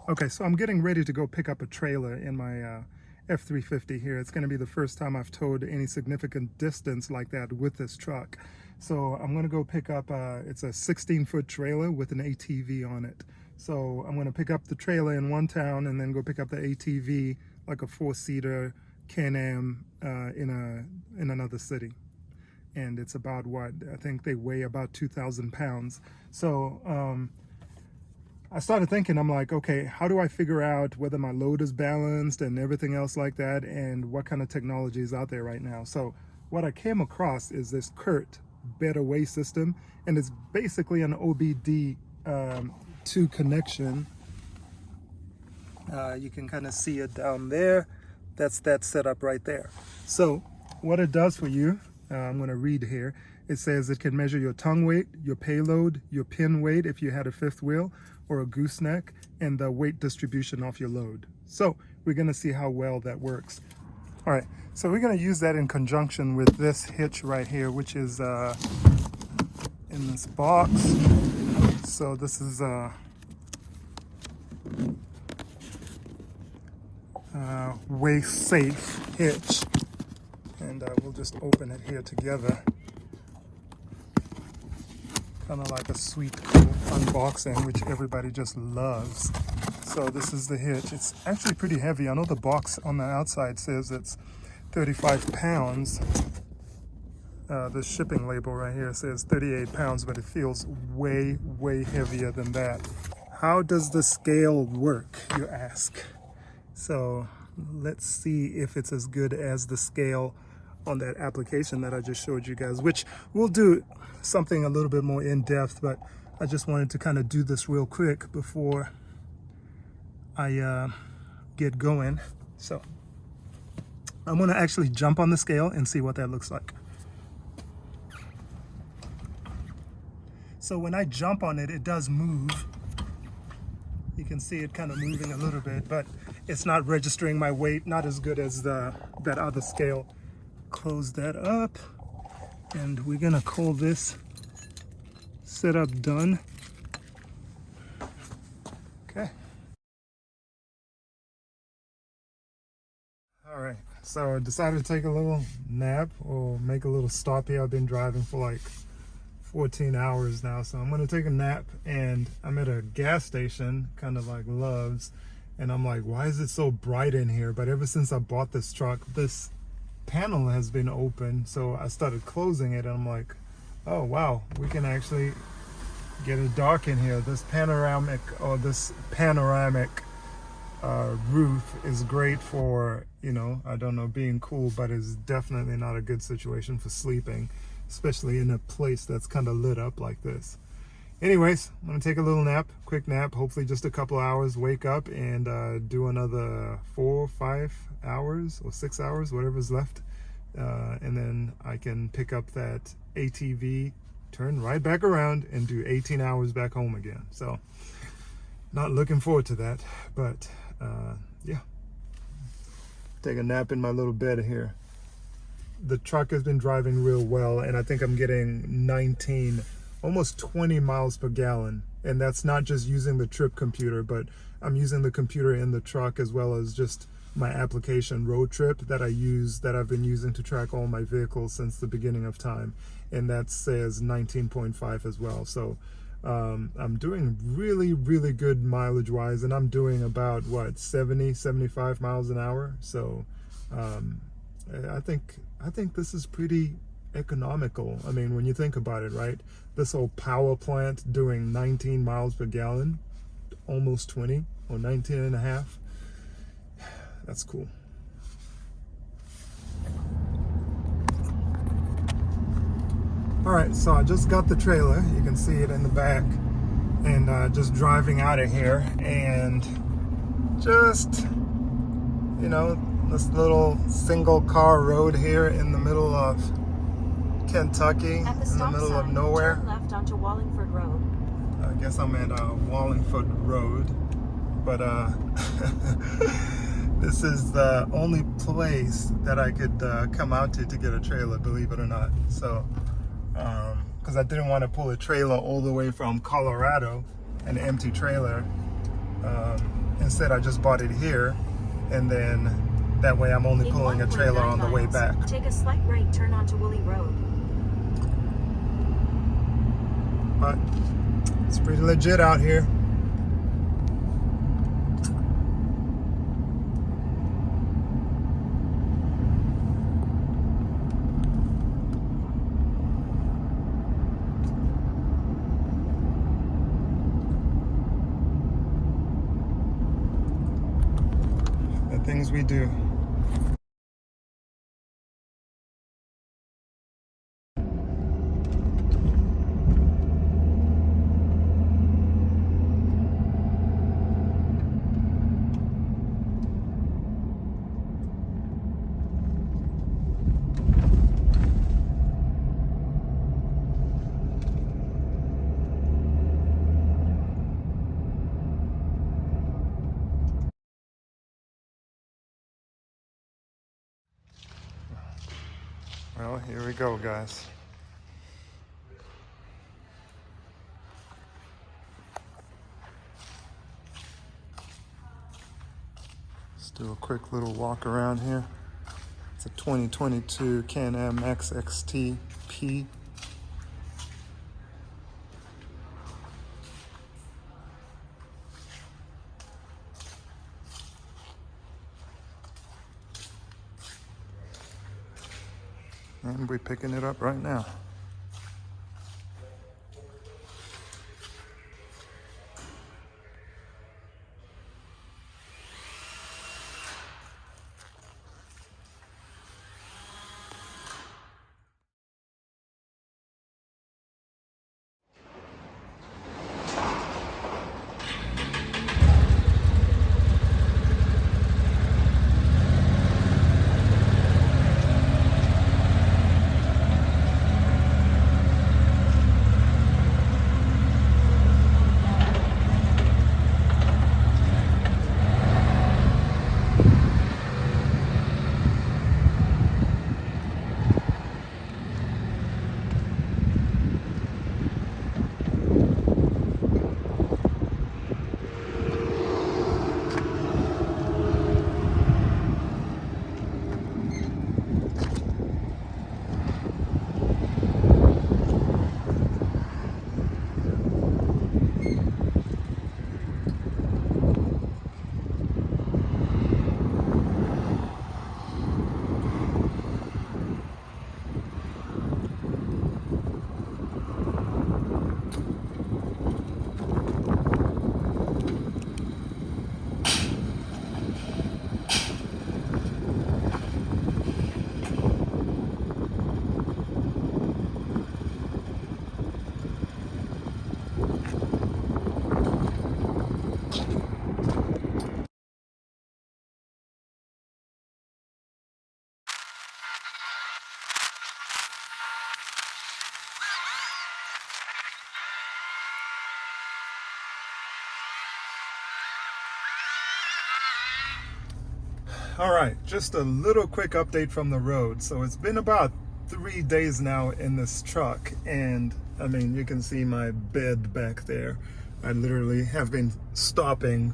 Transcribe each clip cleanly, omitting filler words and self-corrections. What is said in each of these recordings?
Okay, so I'm getting ready to go pick up a trailer in my F350 here. It's going to be the first time I've towed any significant distance like that with this truck. So I'm going to go pick up, it's a 16-foot trailer with an ATV on it. So I'm going to pick up the trailer in one town and then go pick up the ATV, like a 4-seater Can-Am in another city. And it's about what? I think they weigh about 2,000 pounds. So I started thinking, I'm like, okay, how do I figure out whether my load is balanced and everything else like that, and what kind of technology is out there right now? So what I came across is this CURT bed away system, and it's basically an OBD2 connection. You can kind of see it down there. That's that setup right there. So what it does for you, I'm going to read here. It says it can measure your tongue weight, your payload, your pin weight if you had a fifth wheel or a gooseneck, and the weight distribution off your load. So we're going to see how well that works. All right, so we're going to use that in conjunction with this hitch right here, which is in this box. So this is waist safe hitch, and we'll just open it here together. Kind of like a sweet cool unboxing, which everybody just loves. So this is the hitch. It's actually pretty heavy. I know the box on the outside says it's 35 pounds. The shipping label right here says 38 pounds, but it feels way, way heavier than that. How does the scale work, you ask? So let's see if it's as good as the scale on that application that I just showed you guys, which we'll do something a little bit more in depth, but I just wanted to kind of do this real quick before I get going. So I'm going to actually jump on the scale and see what that looks like. So when I jump on it, it does move. You can see it kind of moving a little bit, but it's not registering my weight, not as good as that other scale. Close that up, and we're gonna call this setup done. Okay. All right, so I decided to take a little nap or make a little stop here. I've been driving for like 14 hours now, so I'm gonna take a nap, and I'm at a gas station, kind of like Love's, and I'm like, why is it so bright in here? But ever since I bought this truck, this panel has been open, so I started closing it, and I'm like, oh wow, we can actually get it dark in here. This panoramic roof is great for, you know, I don't know, being cool, but it's definitely not a good situation for sleeping, especially in a place that's kind of lit up like this. Anyways, I'm gonna take a little nap, quick nap, hopefully just a couple hours, wake up and do another 4 or 5 hours or 6 hours, whatever's left, and then I can pick up that ATV, turn right back around and do 18 hours back home again. So not looking forward to that, but yeah, take a nap in my little bed here. The truck has been driving real well, and I think I'm getting 19, almost 20 miles per gallon. And that's not just using the trip computer, but I'm using the computer in the truck as well as just my application Road Trip that I've been using to track all my vehicles since the beginning of time. And that says 19.5 as well. So I'm doing really, really good mileage wise, and I'm doing about what, 75 miles an hour. So I think this is pretty economical. I mean, when you think about it, right? This whole power plant doing 19 miles per gallon, almost 20 or 19 and a half. That's cool. All right, so I just got the trailer. You can see it in the back, and just driving out of here, and just, you know, this little single car road here in the middle of Kentucky, in the middle of nowhere. Turn left onto Wallingford Road. I guess I'm at Wallingford Road, but this is the only place that I could come out to get a trailer, believe it or not. So, because I didn't want to pull a trailer all the way from Colorado, an empty trailer, Instead, I just bought it here, and then that way I'm only pulling a trailer on the way back. Take a slight right turn onto Woolly Road. But it's pretty legit out here. The things we do. Well, here we go, guys. Let's do a quick little walk around here. It's a 2022 CANAM XXT-P. And we're picking it up right now. All right, just a little quick update from the road. So it's been about 3 days now in this truck, and I mean, you can see my bed back there. I literally have been stopping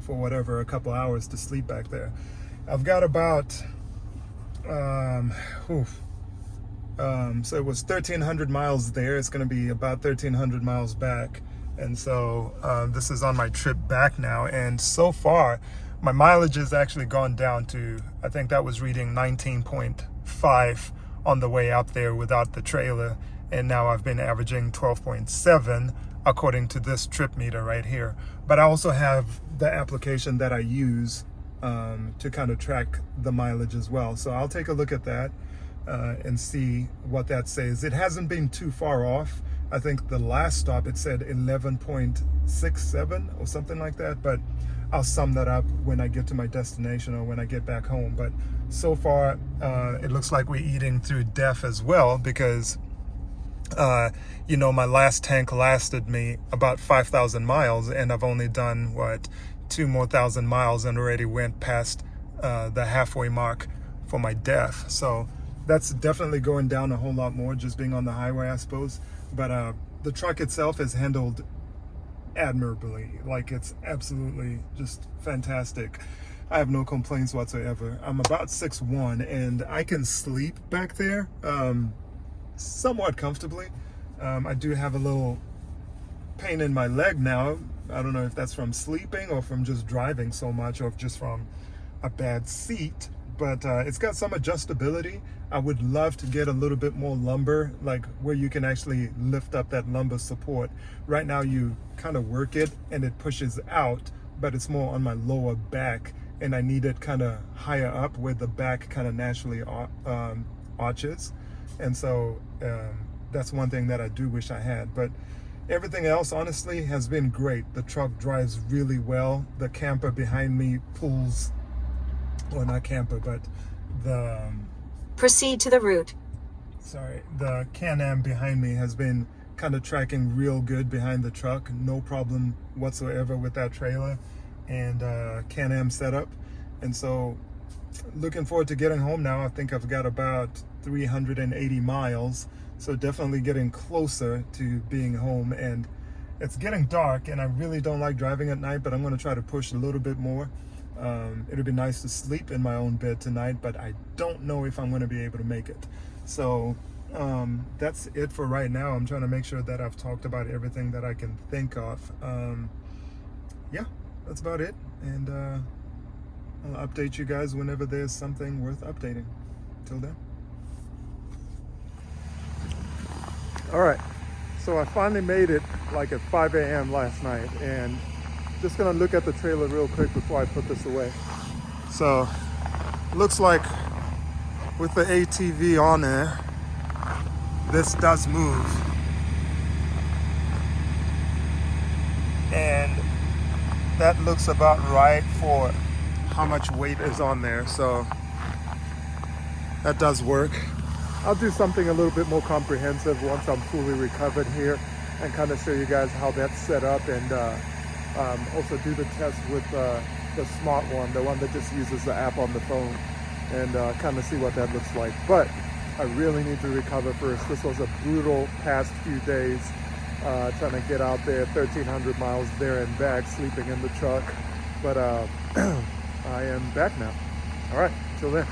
for whatever, a couple hours to sleep back there. I've got about so it was 1,300 miles there. It's going to be about 1,300 miles back, and so this is on my trip back now. And so far, my mileage has actually gone down to, I think that was reading 19.5 on the way out there without the trailer, and now I've been averaging 12.7 according to this trip meter right here. But I also have the application that I use to kind of track the mileage as well. So I'll take a look at that and see what that says. It hasn't been too far off. I think the last stop it said 11.67 or something like that, but I'll sum that up when I get to my destination or when I get back home. But so far, it looks like we're eating through death as well, because you know, my last tank lasted me about 5,000 miles, and I've only done, what, 2 more thousand miles, and already went past the halfway mark for my death. So that's definitely going down a whole lot more just being on the highway, I suppose. But the truck itself has handled admirably. Like, it's absolutely just fantastic. I have no complaints whatsoever. I'm about 6'1", and I can sleep back there somewhat comfortably. I do have a little pain in my leg now. I don't know if that's from sleeping or from just driving so much, or if just from a bad seat, but it's got some adjustability. I would love to get a little bit more lumbar, like where you can actually lift up that lumbar support. Right now you kind of work it and it pushes out, but it's more on my lower back, and I need it kind of higher up where the back kind of naturally arches. And so that's one thing that I do wish I had. But everything else, honestly, has been great. The truck drives really well. The camper behind me pulls, well, not camper, but the Proceed to the route. the Can-Am behind me has been kind of tracking real good behind the truck. No problem whatsoever with that trailer and Can-Am setup. And so looking forward to getting home now. I think I've got about 380 miles, so definitely getting closer to being home. And it's getting dark, and I really don't like driving at night, but I'm going to try to push a little bit more. It'll be nice to sleep in my own bed tonight, but I don't know if I'm going to be able to make it. So that's it for right now. I'm trying to make sure that I've talked about everything that I can think of. Yeah, that's about it. And I'll update you guys whenever there's something worth updating. Till then. All right, so I finally made it like at 5 a.m. last night, and just gonna look at the trailer real quick before I put this away. So looks like with the ATV on there, this does move. And that looks about right for how much weight is on there, so that does work. I'll do something a little bit more comprehensive once I'm fully recovered here and kind of show you guys how that's set up, and also do the test with the smart one, the one that just uses the app on the phone, and kind of see what that looks like. But I really need to recover first. This was a brutal past few days, trying to get out there, 1,300 miles there and back, sleeping in the truck. But I am back now. All right, till then.